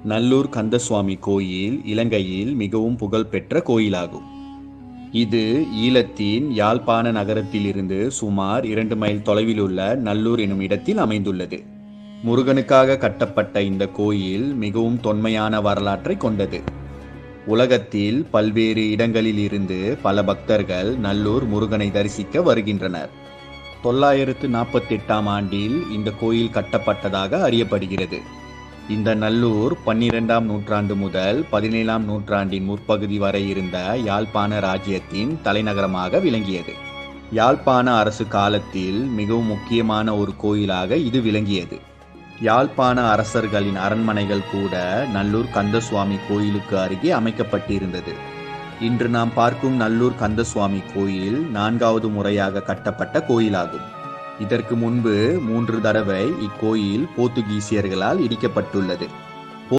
நல்லூர் கந்தசுவாமி கோயில் இலங்கையில் மிகவும் புகழ்பெற்ற கோயிலாகும். இது ஈழத்தின் யாழ்ப்பாண நகரத்திலிருந்து சுமார் 2 மைல் தொலைவிலுள்ள நல்லூர் எனும் இடத்தில் அமைந்துள்ளது. முருகனுக்காக கட்டப்பட்ட இந்த கோயில் மிகவும் தொன்மையான வரலாற்றை கொண்டது. உலகத்தில் பல்வேறு இடங்களில் இருந்து பல பக்தர்கள் நல்லூர் முருகனை தரிசிக்க வருகின்றனர். 948ஆம் ஆண்டில் இந்த கோயில் கட்டப்பட்டதாக அறியப்படுகிறது. இந்த நல்லூர் 12ஆம் நூற்றாண்டு முதல் 17ஆம் நூற்றாண்டின் முற்பகுதி வரை இருந்த யாழ்ப்பாண ராஜ்யத்தின் தலைநகரமாக விளங்கியது. யாழ்ப்பாண அரசு காலத்தில் மிகவும் முக்கியமான ஒரு கோயிலாக இது விளங்கியது. யாழ்ப்பாண அரசர்களின் அரண்மனைகள் கூட நல்லூர் கந்தசுவாமி கோயிலுக்கு அருகே அமைக்கப்பட்டிருந்தது. இன்று நாம் பார்க்கும் நல்லூர் கந்தசுவாமி கோயில் 4வது முறையாக கட்டப்பட்ட கோயிலாகும். இதற்கு முன்பு 3 தடவை இக்கோயில் போர்த்துகீசியர்களால் இடிக்கப்பட்டுள்ளது.